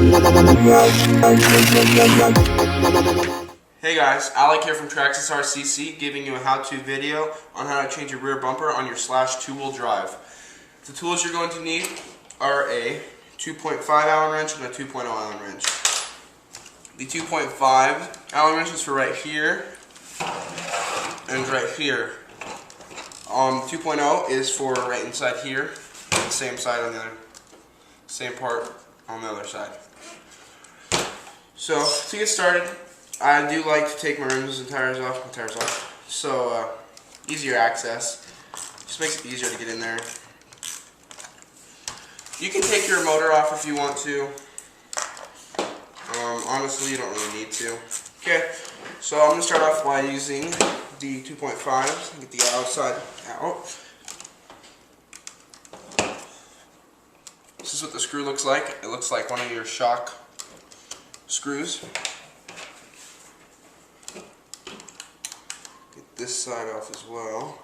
Hey guys, Alec here from Traxxas Slash, giving you a how-to video on how to change your rear bumper on your Slash two-wheel drive. The tools you're going to need are a 2.5 Allen wrench and a 2.0 Allen wrench. The 2.5 Allen wrench is for right here and right here. 2.0 is for right inside here, and same side on the other, same part on the other side. So to get started, I do like to take my rims and tires off, so easier access. Just makes it easier to get in there. You can take your motor off if you want to. Honestly, you don't really need to. Okay, so I'm going to start off by using the 2.5s, get the outside out. This is what the screw looks like. It looks like one of your shock screws. Get this side off as well.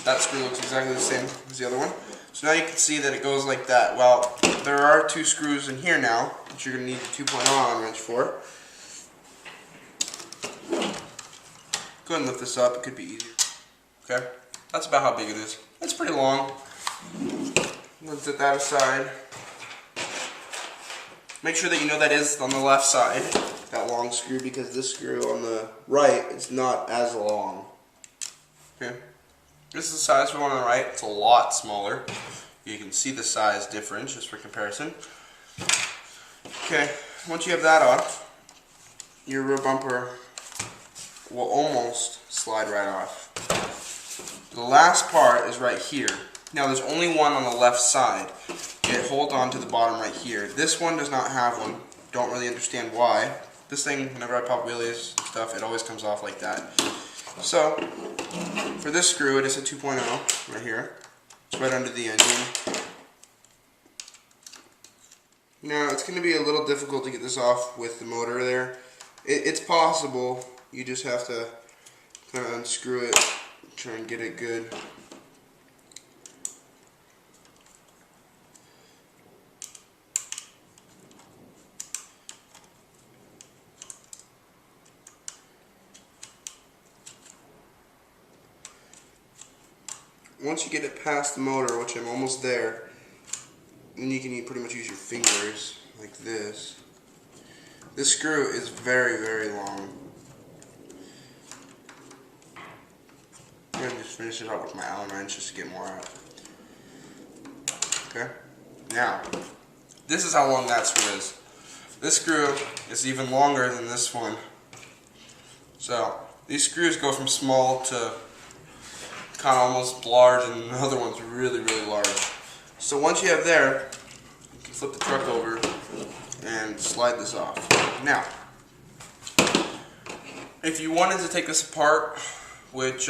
That screw looks exactly the same as the other one. So now you can see that it goes like that. Well, there are two screws in here now that you're going to need the 2.0 Allen wrench for. Go ahead and lift this up. It could be easier. Okay, that's about how big it is. It's pretty long. Let's set that aside. Make sure that you know that is on the left side, that long screw, because this screw on the right is not as long. Okay. This is the size for one on the right. It's a lot smaller. You can see the size difference just for comparison. Okay, once you have that off, your rear bumper will almost slide right off. The last part is right here. Now there's only one on the left side. It holds on to the bottom right here. This one does not have one. Don't really understand why. This thing, whenever I pop wheelies and stuff, it always comes off like that. So, for this screw, it is a 2.0 right here. It's right under the engine. Now, it's going to be a little difficult to get this off with the motor there. It's possible. You just have to kind of unscrew it, try and get it good. Once you get it past the motor, which I'm almost there, then you can pretty much use your fingers like this. This screw is very, very long. I'm going to just finish it up with my Allen wrench just to get more out. Okay? Now, this is how long that screw is. This screw is even longer than this one. So, these screws go from small to kind of almost large, and the other one's really, really large. So once you have there, you can flip the truck over and slide this off. Now, if you wanted to take this apart, which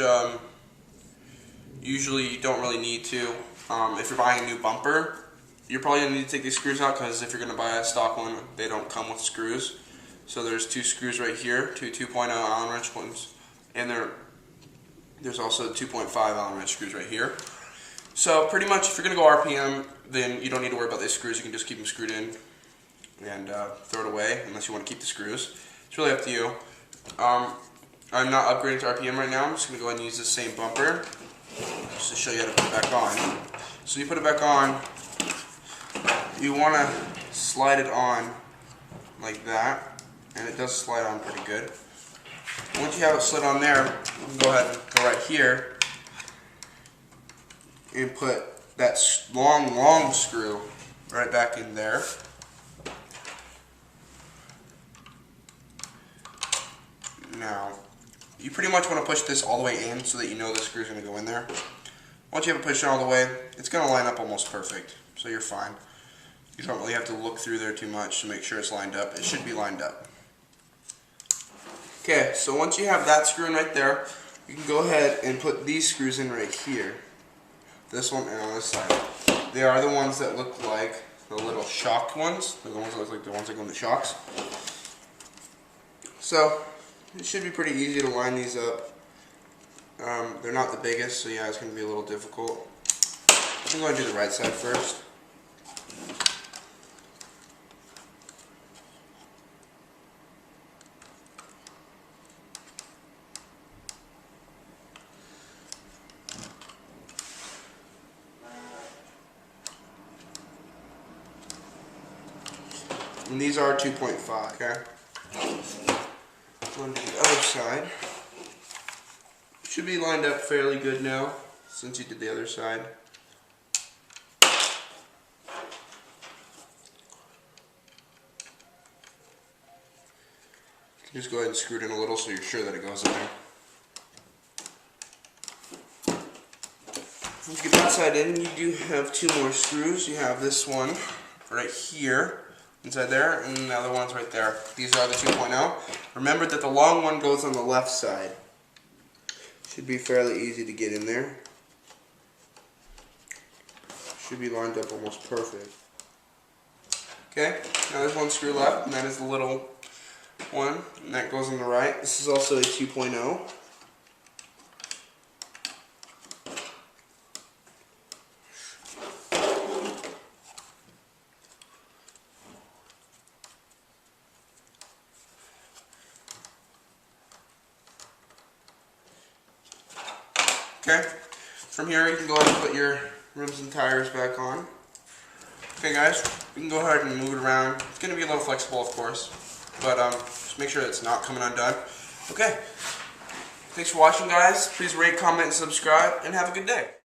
usually you don't really need to, if you're buying a new bumper, you're probably going to need to take these screws out, because if you're going to buy a stock one, they don't come with screws. So there's two screws right here, two 2.0 Allen wrench ones, and there's also 2.5 Allen wrench screws right here. So pretty much if you're going to go RPM, then you don't need to worry about these screws. You can just keep them screwed in and throw it away unless you want to keep the screws. It's really up to you. I'm not upgrading to RPM right now. I'm just going to go ahead and use this same bumper just to show you how to put it back on. So you put it back on, you want to slide it on like that, and it does slide on pretty good. Once you have it slid on there, you can go ahead and go right here and put that long screw right back in there. Now, you pretty much want to push this all the way in so that you know the screw is going to go in there. Once you have it pushed in all the way, it's going to line up almost perfect, so you're fine. You don't really have to look through there too much to make sure it's lined up. It should be lined up. Okay, so once you have that screw in right there, you can go ahead and put these screws in right here. This one and on this side. They are the ones that look like the little shock ones. They're the ones that look like the ones that go in the shocks. So, it should be pretty easy to line these up. They're not the biggest, so yeah, it's going to be a little difficult. I'm going to do the right side first. And these are 2.5, okay? Going to the other side. Should be lined up fairly good now, since you did the other side. Just go ahead and screw it in a little so you're sure that it goes in there. Once you get that side in, you do have two more screws. You have this one right here, inside there, and the other one's right there. These are the 2.0. Remember that the long one goes on the left side. Should be fairly easy to get in there. Should be lined up almost perfect. Okay, now there's one screw left, and that is the little one, and that goes on the right. This is also a 2.0. Okay, from here you can go ahead and put your rims and tires back on. Okay guys, we can go ahead and move it around. It's going to be a little flexible, of course, but just make sure it's not coming undone. Okay, thanks for watching guys. Please rate, comment, and subscribe, and have a good day.